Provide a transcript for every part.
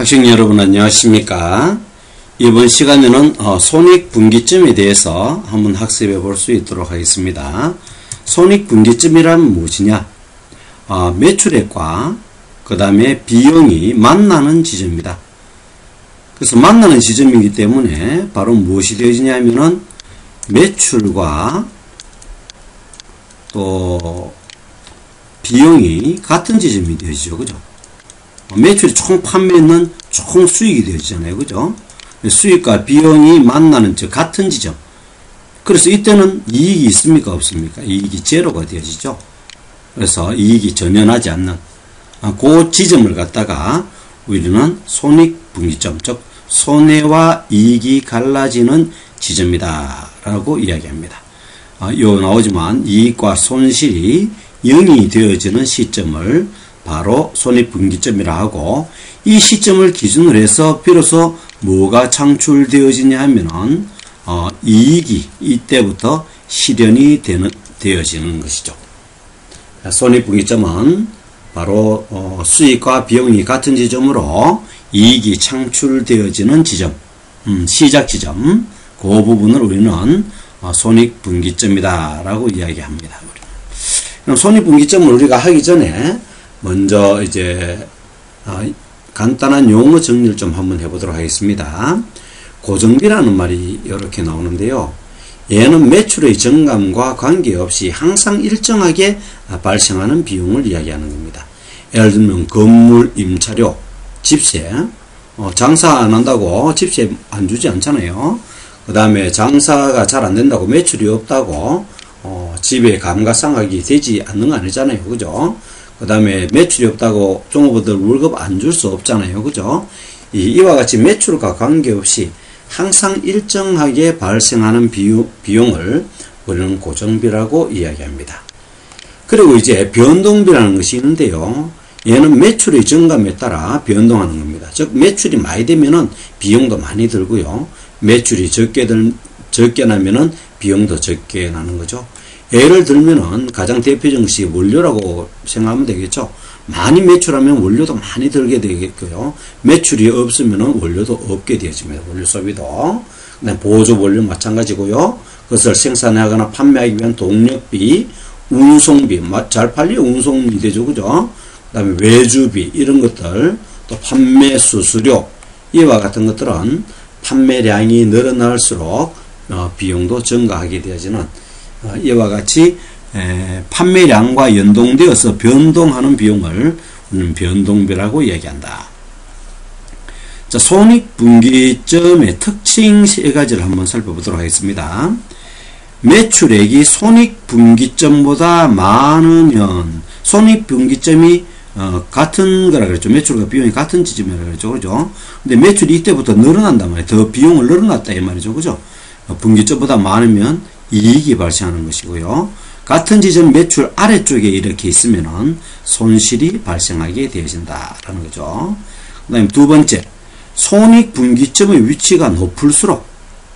학생 여러분 안녕하십니까? 이번 시간에는 손익분기점에 대해서 한번 학습해 볼 수 있도록 하겠습니다. 손익분기점이란 무엇이냐? 매출액과 그 다음에 비용이 만나는 지점입니다. 그래서 만나는 지점이기 때문에 바로 무엇이 되어지냐면은 매출과 또 비용이 같은 지점이 되어지죠. 그죠? 매출이 총 판매는 총 수익이 되어지잖아요. 그죠? 수익과 비용이 만나는 즉 같은 지점. 그래서 이때는 이익이 있습니까? 없습니까? 이익이 제로가 되어지죠. 그래서 이익이 전혀 나지 않는 그 지점을 갖다가 우리는 손익분기점, 즉 손해와 이익이 갈라지는 지점이다 라고 이야기합니다. 요 나오지만 이익과 손실이 0이 되어지는 시점을 바로 손익분기점이라 하고, 이 시점을 기준으로 해서 비로소 뭐가 창출되어지냐 하면은 이익이 이때부터 실현이 되어지는 것이죠. 손익분기점은 바로 수익과 비용이 같은 지점으로 이익이 창출되어지는 지점, 시작 지점, 그 부분을 우리는 손익분기점이다 라고 이야기합니다. 그럼 손익분기점을 우리가 하기 전에 먼저 이제 간단한 용어 정리를 좀 한번 해보도록 하겠습니다. 고정비라는 말이 이렇게 나오는데요. 얘는 매출의 정감과 관계없이 항상 일정하게 발생하는 비용을 이야기하는 겁니다. 예를 들면 건물, 임차료, 집세, 장사 안 한다고 집세 안 주지 않잖아요. 그 다음에 장사가 잘 안 된다고 매출이 없다고 집에 감가상각이 되지 않는 거 아니잖아요. 그죠? 그 다음에 매출이 없다고 종업원들 월급 안 줄 수 없잖아요. 그죠? 이와 같이 매출과 관계없이 항상 일정하게 발생하는 비용을 우리는 고정비라고 이야기합니다. 그리고 이제 변동비라는 것이 있는데요. 얘는 매출의 증감에 따라 변동하는 겁니다. 즉 매출이 많이 되면은 비용도 많이 들고요. 매출이 적게 나면은 비용도 적게 나는 거죠. 예를 들면은 가장 대표적인 것이 원료라고 생각하면 되겠죠. 많이 매출하면 원료도 많이 들게 되겠고요. 매출이 없으면은 원료도 없게 되어집니다. 원료 소비도. 그다음에 보조 원료 마찬가지고요. 그것을 생산하거나 판매하기 위한 동력비, 운송비, 잘 팔려 운송비 되죠. 그죠? 그다음에 외주비 이런 것들, 또 판매 수수료 이와 같은 것들은 판매량이 늘어날수록 비용도 증가하게 되어지는 이와 같이 판매량과 연동되어서 변동하는 비용을 우리는 변동비라고 이야기한다. 자, 손익분기점의 특징 세 가지를 한번 살펴보도록 하겠습니다. 매출액이 손익분기점보다 많으면 손익분기점이 같은 거라 그랬죠. 매출과 비용이 같은 지점이라 그랬죠. 그죠? 근데 매출이 이때부터 늘어난단 말이에요. 더 비용을 늘어났다 이 말이죠. 그죠? 분기점보다 많으면 이익이 발생하는 것이고요. 같은 지점 매출 아래쪽에 이렇게 있으면은 손실이 발생하게 되어진다라는 거죠. 그 다음에 두 번째, 손익분기점의 위치가 높을수록,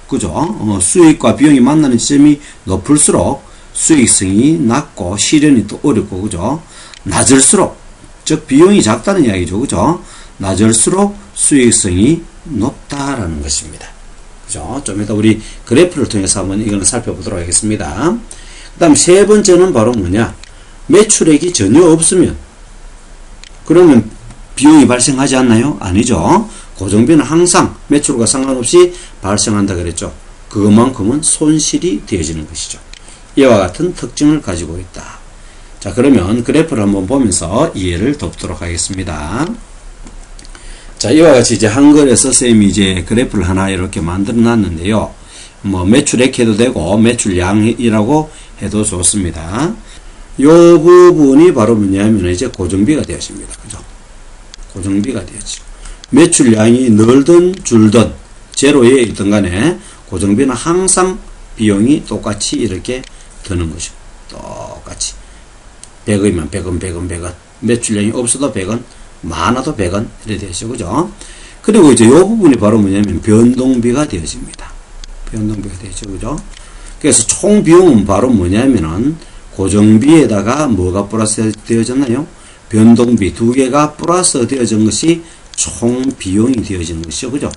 그죠? 수익과 비용이 만나는 지점이 높을수록 수익성이 낮고 실현이 또 어렵고, 그죠? 낮을수록, 즉 비용이 작다는 이야기죠. 그죠? 낮을수록 수익성이 높다라는 것입니다. 그죠? 좀 이따 우리 그래프를 통해서 한번 이거는 살펴보도록 하겠습니다. 그 다음 세 번째는 바로 뭐냐? 매출액이 전혀 없으면, 그러면 비용이 발생하지 않나요? 아니죠. 고정비는 항상 매출과 상관없이 발생한다 그랬죠. 그것만큼은 손실이 되어지는 것이죠. 이와 같은 특징을 가지고 있다. 자, 그러면 그래프를 한번 보면서 이해를 돕도록 하겠습니다. 자, 이와 같이 이제 한글에서 선생님이 이제 그래프를 하나 이렇게 만들어 놨는데요. 뭐 매출액 해도 되고 매출량이라고 해도 좋습니다. 요 부분이 바로 뭐냐면 이제 고정비가 되어집니다. 그죠? 고정비가 되어지고 매출량이 늘든 줄든 제로에 있든 간에 고정비는 항상 비용이 똑같이 이렇게 드는 것이고, 똑같이 100원이면 100원 매출량이 없어도 100원, 많아도 100원 이렇게 되죠. 그죠? 그리고 이제 이 부분이 바로 뭐냐면 변동비가 되어집니다. 변동비가 되죠. 그죠? 그래서 총 비용은 바로 뭐냐면은 고정비에다가 뭐가 플러스 되어졌나요? 변동비 두 개가 플러스 되어진 것이 총 비용이 되어지는 것이죠. 그죠?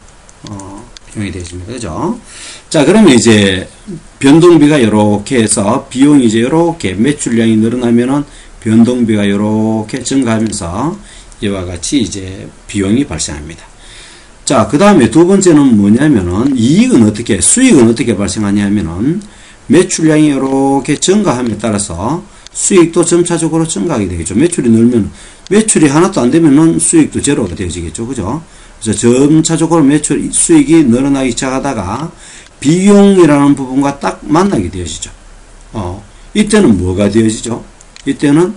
비용이 되어집니다. 그죠? 자, 그러면 이제 변동비가 이렇게 해서 비용이 이제 이렇게 매출량이 늘어나면은 변동비가 이렇게 증가하면서 이와 같이 이제 비용이 발생합니다. 자, 그 다음에 두 번째는 뭐냐면은 수익은 어떻게 발생하냐면은 매출량이 이렇게 증가함에 따라서 수익도 점차적으로 증가하게 되겠죠. 매출이 늘면 매출이 하나도 안 되면은 수익도 제로가 되어지겠죠. 그죠? 그래서 점차적으로 수익이 늘어나기 시작하다가 비용이라는 부분과 딱 만나게 되어지죠. 이때는 뭐가 되어지죠? 이때는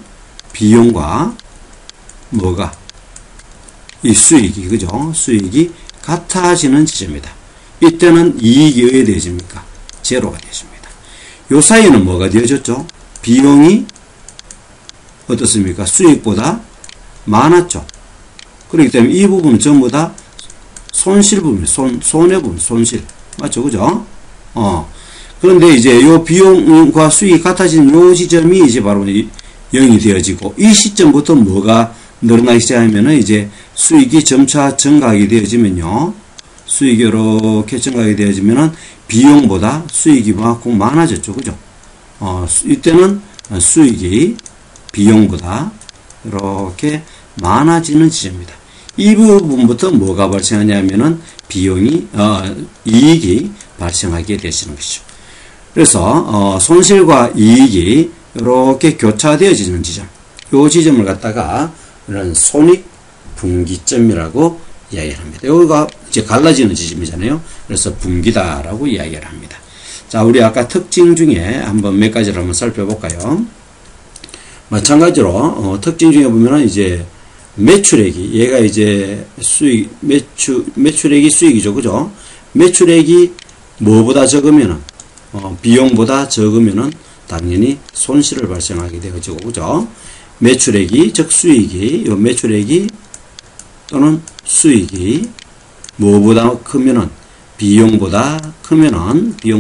비용과 이 수익이, 그죠? 수익이 같아지는 지점이다. 이때는 이익이 어떻게 되어집니까? 제로가 되어집니다. 요 사이에는 뭐가 되어졌죠? 비용이 어떻습니까? 수익보다 많았죠. 그렇기 때문에 이 부분은 전부 다 손실 부분, 손해부분, 손실. 맞죠? 그죠? 그런데 이제 요 비용과 수익이 같아지는 요 지점이 이제 바로 0이 되어지고, 이 시점부터 뭐가 늘어나기 시작하면은 이제 수익이 점차 증가하게 되어지면요. 수익이 이렇게 증가하게 되어지면은 비용보다 수익이 많아졌죠. 그죠? 이때는 수익이 비용보다 이렇게 많아지는 지점입니다. 이 부분부터 뭐가 발생하냐면은 이익이 발생하게 되시는 것이죠. 그래서 손실과 이익이 이렇게 교차되어지는 지점, 이 지점을 갖다가 이런 손익분기점이라고 이야기를 합니다. 여기가 이제 갈라지는 지점이잖아요. 그래서 분기다라고 이야기를 합니다. 자, 우리 아까 특징 중에 한번 몇 가지를 한번 살펴볼까요? 마찬가지로 특징 중에 보면은 이제 매출액이, 얘가 이제 매출액이 수익이죠. 그죠? 매출액이 뭐보다 적으면은, 비용보다 적으면은 당연히 손실을 발생하게 되어지고, 그죠? 매출액이, 즉 수익이, 매출액이 또는 수익이 뭐보다 크면은, 비용보다 크면은, 이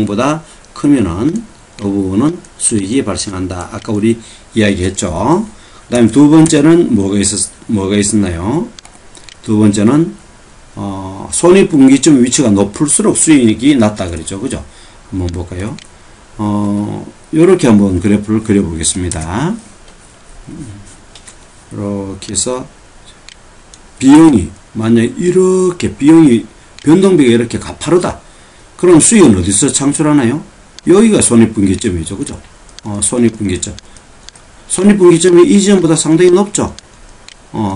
부분은 수익이 발생한다. 아까 우리 이야기했죠. 그 다음에 두 번째는 뭐가 있었나요? 두 번째는, 손익분기점 위치가 높을수록 수익이 낮다 그랬죠. 그죠? 한번 볼까요? 요렇게 한번 그래프를 그려보겠습니다. 이렇게 해서, 만약에 이렇게 변동비가 이렇게 가파르다. 그럼 수익은 어디서 창출하나요? 여기가 손익분기점이죠. 그죠? 손익분기점. 손익분기점이 이 지점보다 상당히 높죠.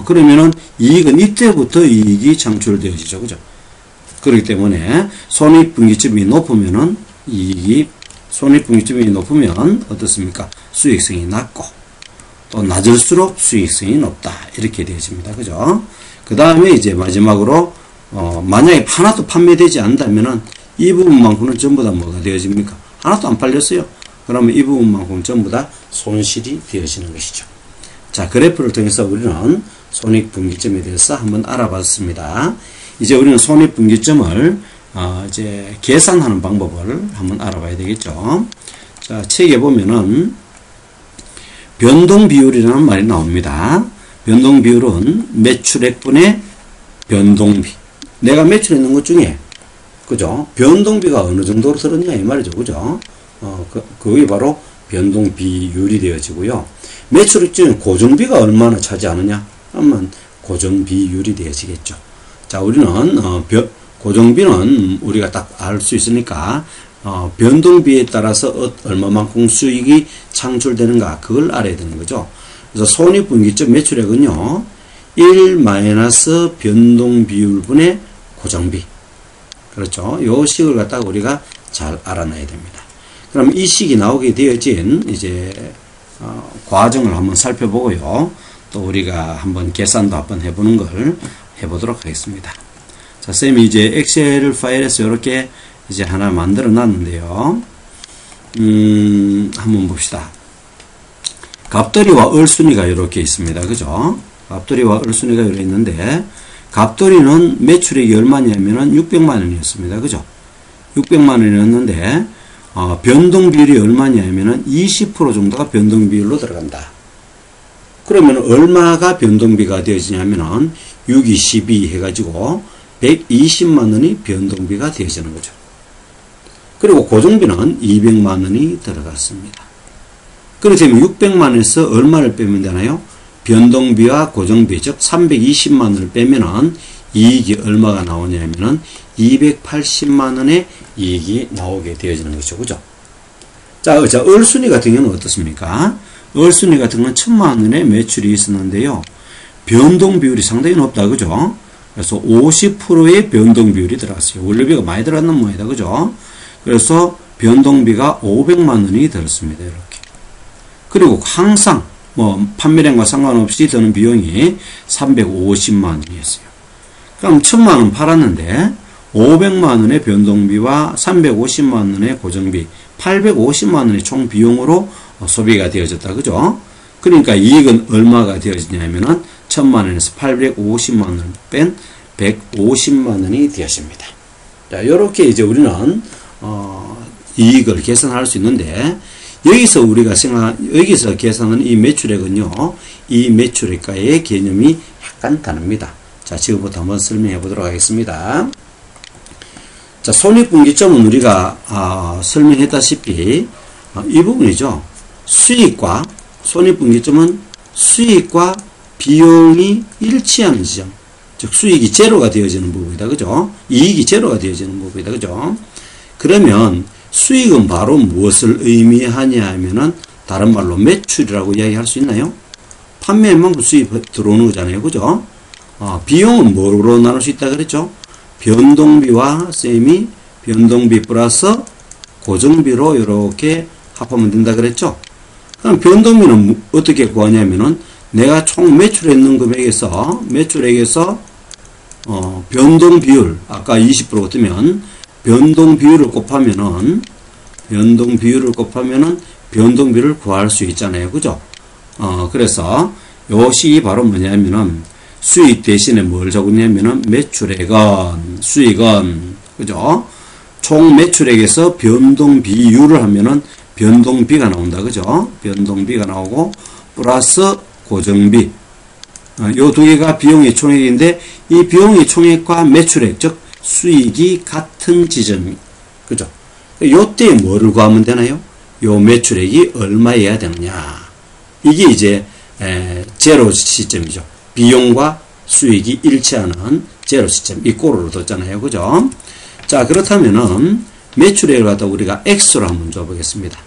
그러면은 이익은 이때부터 이익이 창출되어지죠. 그죠? 그렇기 때문에 손익분기점이 높으면은 손익분기점이 높으면 어떻습니까? 수익성이 낮고, 또 낮을수록 수익성이 높다. 이렇게 되어집니다. 그죠? 그 다음에 이제 마지막으로, 만약에 하나도 판매되지 않는다면은 이 부분만큼은 전부 다 뭐가 되어집니까? 하나도 안 팔렸어요. 그러면 이 부분만큼 전부 다 손실이 되어지는 것이죠. 자, 그래프를 통해서 우리는 손익분기점에 대해서 한번 알아봤습니다. 이제 우리는 손익분기점을 이제 계산하는 방법을 한번 알아봐야 되겠죠. 자, 책에 보면은 변동비율이라는 말이 나옵니다. 변동비율은 매출액분의 변동비. 내가 매출했는 것 중에, 그죠? 변동비가 어느 정도로 들었냐 이 말이죠. 그죠? 그게 바로 변동비율이 되어지고요. 매출액 중에 고정비가 얼마나 차지하느냐 하면 고정비율이 되어지겠죠. 자, 우리는 고정비는 우리가 딱 알 수 있으니까 변동비에 따라서 얼마만큼 수익이 창출되는가 그걸 알아야 되는 거죠. 그래서 손익분기점 매출액은요 1 변동비율분의 고정비. 그렇죠. 요 식을 갖다가 우리가 잘 알아놔야 됩니다. 그럼 이 식이 나오게 되어진 이제 과정을 한번 살펴보고요. 또 우리가 한번 계산도 한번 해보는 걸 해보도록 하겠습니다. 자, 쌤이 이제 엑셀 파일에서 이렇게 이제 하나 만들어 놨는데요. 한번 봅시다. 갑돌이와 얼순이가 이렇게 있습니다. 그죠? 갑돌이와 얼순이가 이렇게 있는데, 갑돌이는 매출액이 얼마냐면은 600만원이었습니다. 그죠? 600만원이었는데, 변동비율이 얼마냐면은 20% 정도가 변동비율로 들어간다. 그러면 얼마가 변동비가 되어지냐면은 6이 12 해가지고 120만 원이 변동비가 되어지는 거죠. 그리고 고정비는 200만 원이 들어갔습니다. 그렇게 되면 600만 원에서 얼마를 빼면 되나요? 변동비와 고정비, 즉 320만 원을 빼면은 이익이 얼마가 나오냐면은 280만 원의 이익이 나오게 되어지는 것이죠. 그죠? 자, 얼순위 같은 경우는 어떻습니까? 얼순위 같은 건 1000만 원의 매출이 있었는데요. 변동 비율이 상당히 높다. 그죠? 그래서 50%의 변동 비율이 들어갔어요. 원료비가 많이 들어갔는 모양이다. 그죠? 그래서 변동비가 500만 원이 들었습니다. 이렇게. 그리고 항상 판매량과 상관없이 드는 비용이 350만 원이었어요. 그럼 1000만 원 팔았는데 500만 원의 변동비와 350만 원의 고정비, 850만 원의 총 비용으로 소비가 되어졌다. 그죠? 그러니까 이익은 얼마가 되어지냐면은 1000만 원에서 850만 원을 뺀 150만 원이 되었습니다. 자, 요렇게 이제 우리는 이익을 계산할 수 있는데, 여기서 여기서 계산하는 이 매출액은요, 이 매출액과의 개념이 약간 다릅니다. 자, 지금부터 한번 설명해 보도록 하겠습니다. 자, 손익분기점은 우리가 설명했다시피 이 부분이죠. 수익과 손익분기점은 수익과 비용이 일치하는 지점, 즉 수익이 제로가 되어지는 부분이다. 그죠? 이익이 제로가 되어지는 부분이다. 그죠? 그러면 수익은 바로 무엇을 의미하냐 하면은 다른 말로 매출이라고 이야기할 수 있나요? 판매만큼 수익이 들어오는 거잖아요. 그죠? 비용은 뭐로 나눌 수 있다 그랬죠? 변동비와 쌤이 변동비 플러스 고정비로 이렇게 합하면 된다 그랬죠? 그럼 변동비는 어떻게 구하냐면은 내가 총 매출했는 금액에서 변동 비율, 아까 20% 뜨면 변동 비율을 곱하면은 변동비를 구할 수 있잖아요. 그죠? 그래서 요 식이 바로 뭐냐면은 수익 대신에 뭘 적었냐면은 수익은, 그죠? 총 매출액에서 변동 비율을 하면은 변동비가 나온다. 그죠? 변동비가 나오고, 플러스 고정비. 요 두 개가 비용의 총액인데, 이 비용의 총액과 매출액, 즉, 수익이 같은 지점. 그죠? 요 때 뭐를 구하면 되나요? 요 매출액이 얼마여야 되느냐. 이게 이제, 제로 시점이죠. 비용과 수익이 일치하는 제로 시점. 이 꼴로 뒀잖아요. 그죠? 자, 그렇다면은, 매출액을 갖다 우리가 X로 한번 줘보겠습니다.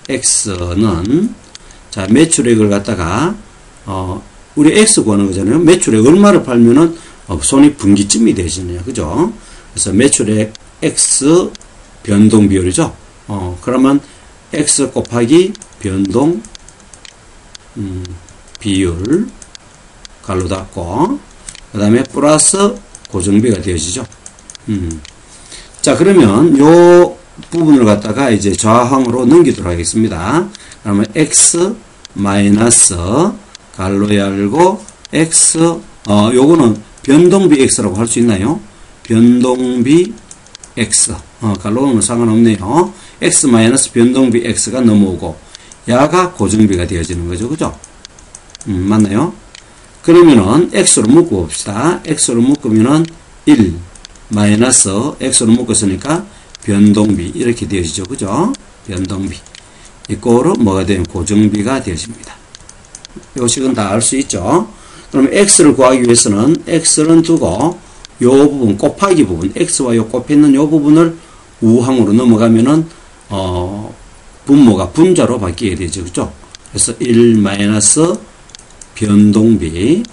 X는, 자, 매출액을 갖다가, 우리 X 구하는 거잖아요. 매출액 얼마를 팔면은, 손익분기점이 되시느냐. 그죠? 그래서 매출액 X 변동 비율이죠. 그러면 X 곱하기 변동, 비율, 갈로 닫고, 그 다음에 플러스 고정비가 되어지죠. 자, 그러면 요 부분을 갖다가 이제 좌항으로 넘기도록 하겠습니다. 그러면 X 마이너스 갈로 열고 X, 요거는 변동비 X라고 할 수 있나요? 변동비 X. 갈로는 상관없네요. X 마이너스 변동비 X가 넘어오고, 야가 고정비가 되어지는 거죠. 그죠? 맞나요? 그러면은 X로 묶어 봅시다. X로 묶으면은 1 마이너스 X로 묶었으니까 변동비 이렇게 되어지죠. 그죠? 변동비. 이거로 뭐가 되면 고정비가 되어집니다. 요 식은 다 알 수 있죠? 그러면 X를 구하기 위해서는 X는 두고 요 부분 곱하기 부분, X와 요 곱했는 요 부분을 우항으로 넘어가면은 분모가 분자로 바뀌게 되죠. 그죠? 그래서 1 마이너스 변동비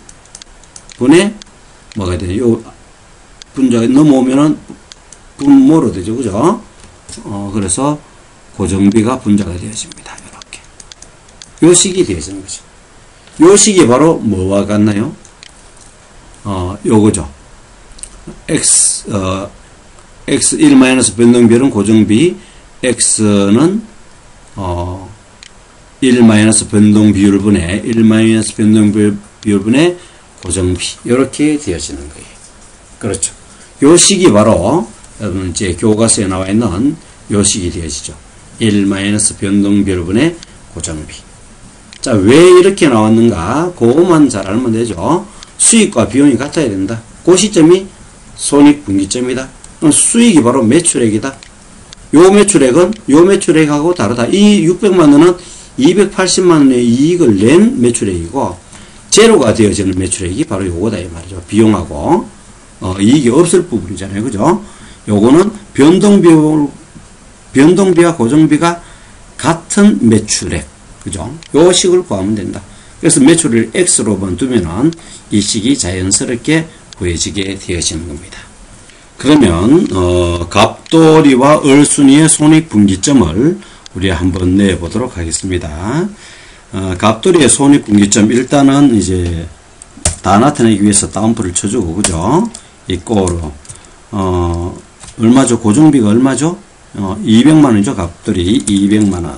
분의 뭐가 되냐? 요 분자가 넘어오면은 분모로 되죠. 그죠? 그래서 고정비가 분자가 되어집니다. 이렇게. 요 식이 되어지는 거죠. 요 식이 바로 뭐와 같나요? 요거죠. X1 마이너스 변동비율은 고정비, X는 1 마이너스 변동비율 분의 1 마이너스 변동비율 분의 고정비, 이렇게 되어지는 거예요. 그렇죠. 요 식이 바로 여러분 이제 교과서에 나와 있는 요 식이 되어지죠. 1 마이너스 변동비율 분의 고정비. 자, 왜 이렇게 나왔는가? 그것만 잘 알면 되죠. 수익과 비용이 같아야 된다. 그 시점이 손익분기점이다. 수익이 바로 매출액이다. 요 매출액은 요 매출액하고 다르다. 이 600만원은 280만원의 이익을 낸 매출액이고 제로가 되어지는 매출액이 바로 요거다 이 말이죠. 비용하고 이익이 없을 부분이잖아요. 그죠? 요거는 변동비와 고정비가 같은 매출액. 그죠? 요 식을 구하면 된다. 그래서 매출을 X로만 두면은 이 식이 자연스럽게 구해지게 되어지는 겁니다. 그러면 갑돌이와 을순이의 손익분기점을 우리 한번 내보도록 하겠습니다. 갑돌이의 손익분기점 일단은 이제 다 나타내기 위해서 다운표를 쳐주고 그죠? 이 꼴로 얼마죠? 고정비가 얼마죠? 200만원이죠. 갑돌이 200만원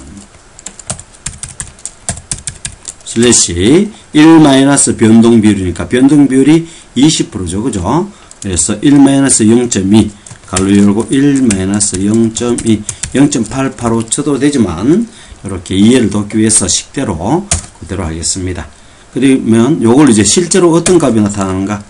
슬래시 1- 변동비율이니까 변동비율이 20%죠. 그죠? 그래서 1-0.2 가로 열고 1-0.2 0.885 쳐도 되지만 이렇게 이해를 돕기 위해서 식대로 그대로 하겠습니다. 그러면 요걸 이제 실제로 어떤 값이 나타나는가?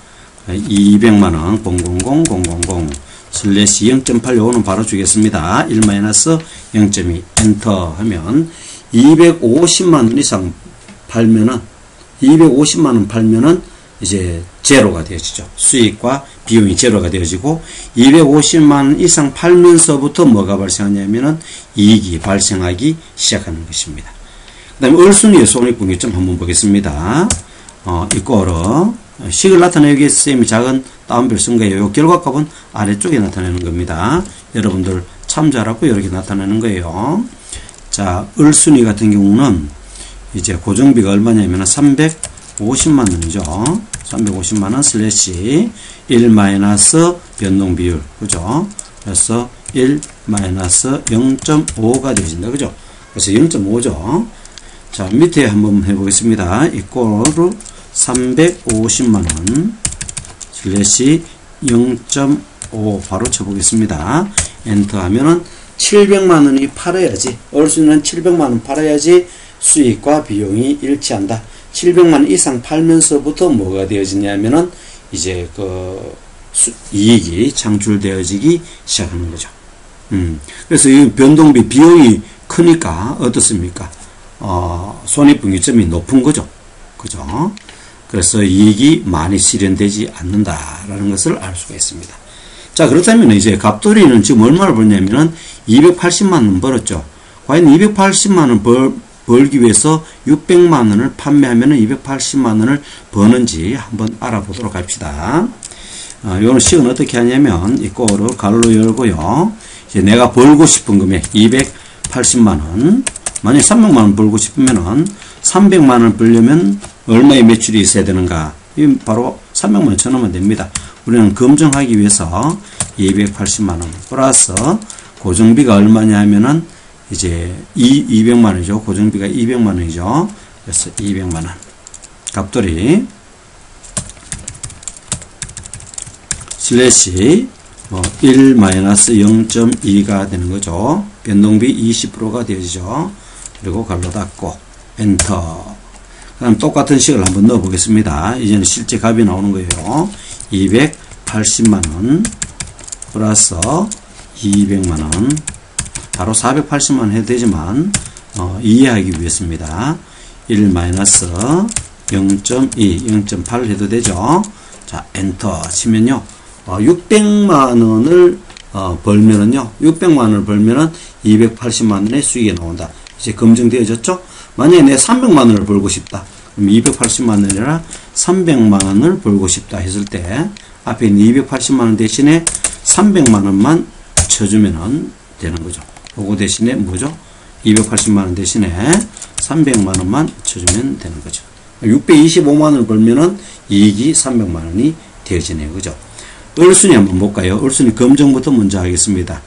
200만원 000 슬래시 0.8 요거는 바로 주겠습니다. 1-0.2 엔터 하면 250만원 이상 팔면은 250만원 팔면은 이제 제로가 되어지죠. 수익과 비용이 제로가 되어지고 250만원 이상 팔면서부터 뭐가 발생하냐면은 이익이 발생하기 시작하는 것입니다. 그 다음에 을순위의 손익분기점 한번 보겠습니다. 이거로 식을 나타내기 위해서 쌤이 작은 다운표를 쓴 거예요. 이 결과값은 아래쪽에 나타내는 겁니다. 여러분들 참조하라고 이렇게 나타내는 거예요. 자, 을순위 같은 경우는 이제 고정비가 얼마냐면 350만원이죠. 350만원 슬래시 1- 변동비율. 그죠? 그래서 1-0.5가 되어진다. 그죠? 그래서 0.5죠. 자, 밑에 한번 해보겠습니다. 이꼴로 350만원 슬래시 0.5 바로 쳐보겠습니다. 엔터 하면은 700만원이 팔아야지. 을순위는 700만원 팔아야지 수익과 비용이 일치한다. 700만원 이상 팔면서부터 뭐가 되어지냐면은 이제 이익이 창출되어지기 시작하는 거죠. 그래서 이 변동비 비용이 크니까 어떻습니까? 손익분기점이 높은 거죠. 그죠? 그래서 이익이 많이 실현되지 않는다라는 것을 알 수가 있습니다. 자, 그렇다면 이제 갑돌이는 지금 얼마를 벌냐면은 280만원 벌었죠. 과연 280만원 벌기 위해서 600만원을 판매하면 280만원을 버는지 한번 알아보도록 합시다. 요는 식은 어떻게 하냐면 이거로 가로 열고요. 이제 내가 벌고 싶은 금액 280만원 만약에 300만원 벌고 싶으면은 300만원 벌려면 얼마의 매출이 있어야 되는가? 이 바로 300만원 쳐놓으면 됩니다. 우리는 검증하기 위해서 280만원 플러스 고정비가 얼마냐 하면은 이제 200만원이죠. 고정비가 200만원이죠. 그래서 200만원. 갑돌이 슬래시 1-0.2가 되는 거죠. 변동비 20%가 되어지죠. 그리고 갈로 닫고 엔터. 그럼 똑같은 식을 한번 넣어 보겠습니다. 이제는 실제 값이 나오는 거예요. 280만원 플러스 200만원 바로 480만원 해도 되지만 이해하기 위해서입니다. 1-0.2 0.8 해도 되죠. 자, 엔터 치면요. 600만원을 벌면은요. 600만원을 벌면은 280만원의 수익이 나온다. 이제 검증되어졌죠? 만약에 내 300만원을 벌고 싶다. 그럼 280만원이라 300만원을 벌고 싶다 했을 때 앞에 있는 280만원 대신에 300만원만 쳐주면 되는 거죠. 요거 대신에 뭐죠? 280만원 대신에 300만원만 쳐주면 되는 거죠. 625만원을 벌면은 이익이 300만원이 되어지네요. 그죠? 을순위 한번 볼까요? 을순위 검증부터 먼저 하겠습니다.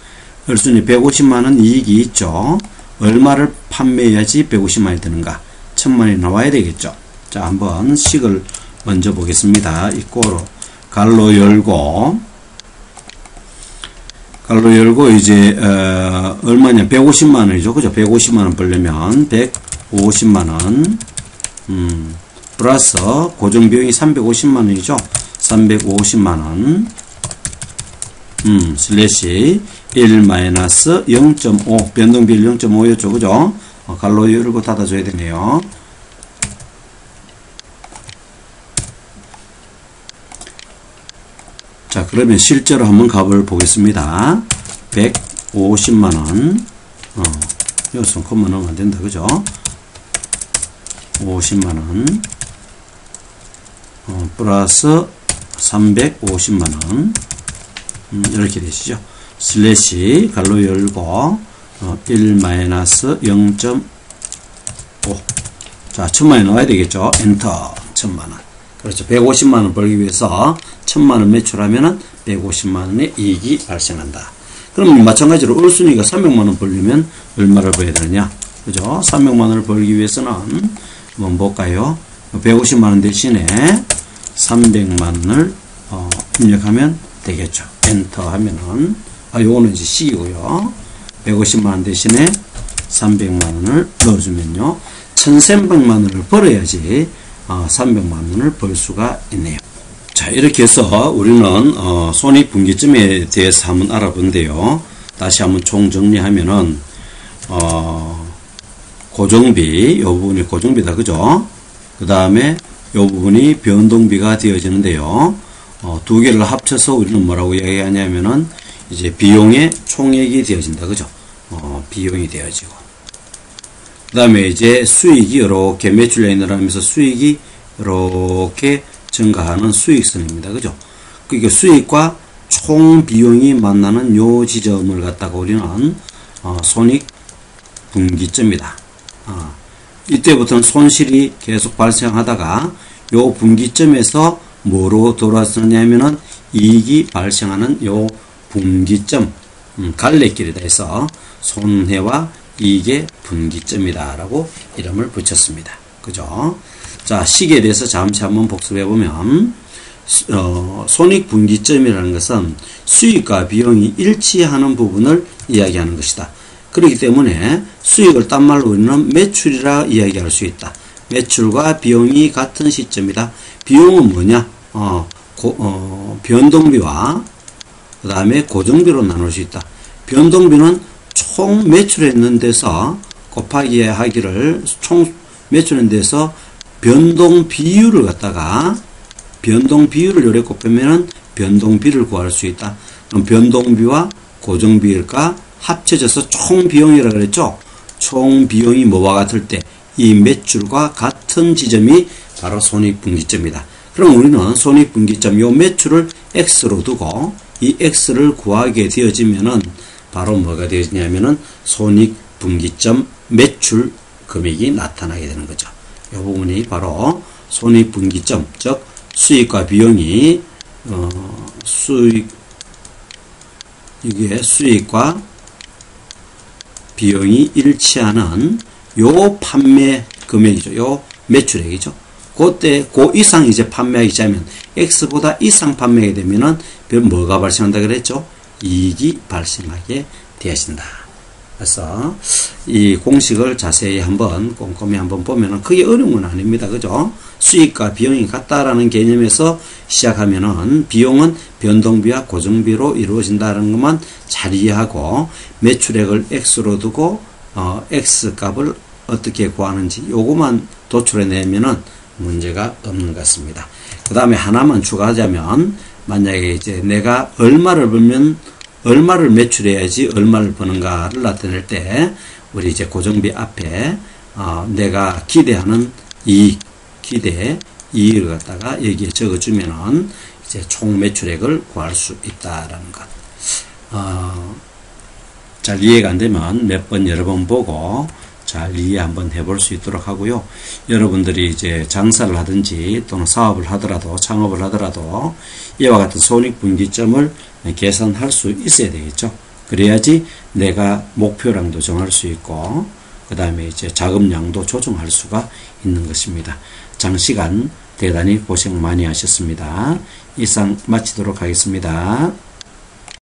을순위 150만원 이익이 있죠. 얼마를 판매해야지 150만원이 되는가? 1000만원이 나와야 되겠죠. 자, 한번 식을 먼저 보겠습니다. 이꼬로 갈로 열고 이제 얼마냐? 150만원이죠. 그죠? 150만원 벌려면 150만원 플러스 고정비용이 350만원이죠. 350만원 슬래시 1 마이너스 0.5 변동비율 0.5였죠. 그죠? 갈로 열고 닫아줘야 되네요. 자, 그러면 실제로 한번 값을 보겠습니다. 150만원 여기서 콤마 넣으면 안 된다. 그죠? 50만원 플러스 350만원 이렇게 되시죠. 슬래시 갈로 열고 1 마이너스 0.5 자, 1000만원 넣어야 되겠죠. 엔터 1000만원. 그렇죠. 150만원 벌기 위해서 1000만원 매출하면은 150만원의 이익이 발생한다. 그럼 마찬가지로 1순위가 300만원 벌려면 얼마를 벌어야 되느냐. 그죠? 300만원을 벌기 위해서는 한번 볼까요? 150만원 대신에 300만원을 입력하면 되겠죠. 엔터 하면은 요거는 이제 식이고요. 150만원 대신에 300만원을 넣어주면요. 1300만원을 벌어야지 300만원을 벌 수가 있네요. 자, 이렇게 해서 우리는 손익분기점에 대해서 한번 알아본데요. 다시 한번 총정리하면은 고정비, 요 부분이 고정비다. 그죠? 그 다음에 요 부분이 변동비가 되어지는데요. 두 개를 합쳐서 우리는 뭐라고 이야기하냐면은 이제 비용의 총액이 되어진다. 그죠? 비용이 되어지고. 그 다음에 이제 수익이 이렇게 매출 라인을 하면서 수익이 이렇게 증가하는 수익선입니다. 그죠? 그러니까 수익과 총 비용이 만나는 요 지점을 갖다가 우리는 손익분기점이다. 이때부터는 손실이 계속 발생하다가 요 분기점에서 뭐로 돌아서냐면은 이익이 발생하는 요 분기점, 갈래길이다 해서 손해와 이익의 분기점이다 라고 이름을 붙였습니다. 그죠? 자, 시기에 대해서 잠시 한번 복습해 보면 손익분기점이라는 것은 수익과 비용이 일치하는 부분을 이야기하는 것이다. 그렇기 때문에 수익을 딴 말로 우리는 매출이라 이야기할 수 있다. 매출과 비용이 같은 시점이다. 비용은 뭐냐? 변동비와 그 다음에 고정비로 나눌 수 있다. 변동비는 총 매출했는 데서 곱하기 하기를 총 매출했는 데서 변동 비율을 갖다가 변동 비율을 요래 곱하면은 변동비를 구할 수 있다. 그럼 변동비와 고정비가 합쳐져서 총 비용이라 그랬죠. 총 비용이 뭐와 같을 때 이 매출과 같은 지점이 바로 손익분기점이다. 그럼 우리는 손익분기점 요 매출을 X로 두고 이 X를 구하게 되어지면은 바로 뭐가 되어지냐면은 손익분기점 매출 금액이 나타나게 되는 거죠. 이 부분이 바로 손익분기점, 즉 수익과 비용이 이게 수익과 비용이 일치하는 요 판매 금액이죠. 요 매출액이죠. 그때 그 이상 이제 판매하기 시작하면 X보다 이상 판매하게 되면은 뭐가 발생한다 그랬죠? 이익이 발생하게 되어진다. 그래서 이 공식을 자세히 한번 꼼꼼히 한번 보면은 크게 어려운 건 아닙니다. 그죠? 수익과 비용이 같다라는 개념에서 시작하면은 비용은 변동비와 고정비로 이루어진다는 것만 잘 이해하고 매출액을 X로 두고 X 값을 어떻게 구하는지 요거만 도출해내면은 문제가 없는 것 같습니다. 그 다음에 하나만 추가하자면 만약에 이제 내가 얼마를 벌면 얼마를 매출해야지 얼마를 버는가를 나타낼 때 우리 이제 고정비 앞에 내가 기대하는 이익, 이익을 갖다가 여기에 적어주면은 이제 총 매출액을 구할 수 있다라는 것. 잘 이해가 안 되면 몇 번 여러 번 보고 잘 이해 한번 해볼 수 있도록 하고요. 여러분들이 이제 장사를 하든지 또는 사업을 하더라도 창업을 하더라도 이와 같은 손익분기점을 계산할 수 있어야 되겠죠. 그래야지 내가 목표량도 정할 수 있고 그 다음에 이제 자금량도 조정할 수가 있는 것입니다. 장시간 대단히 고생 많이 하셨습니다. 이상 마치도록 하겠습니다.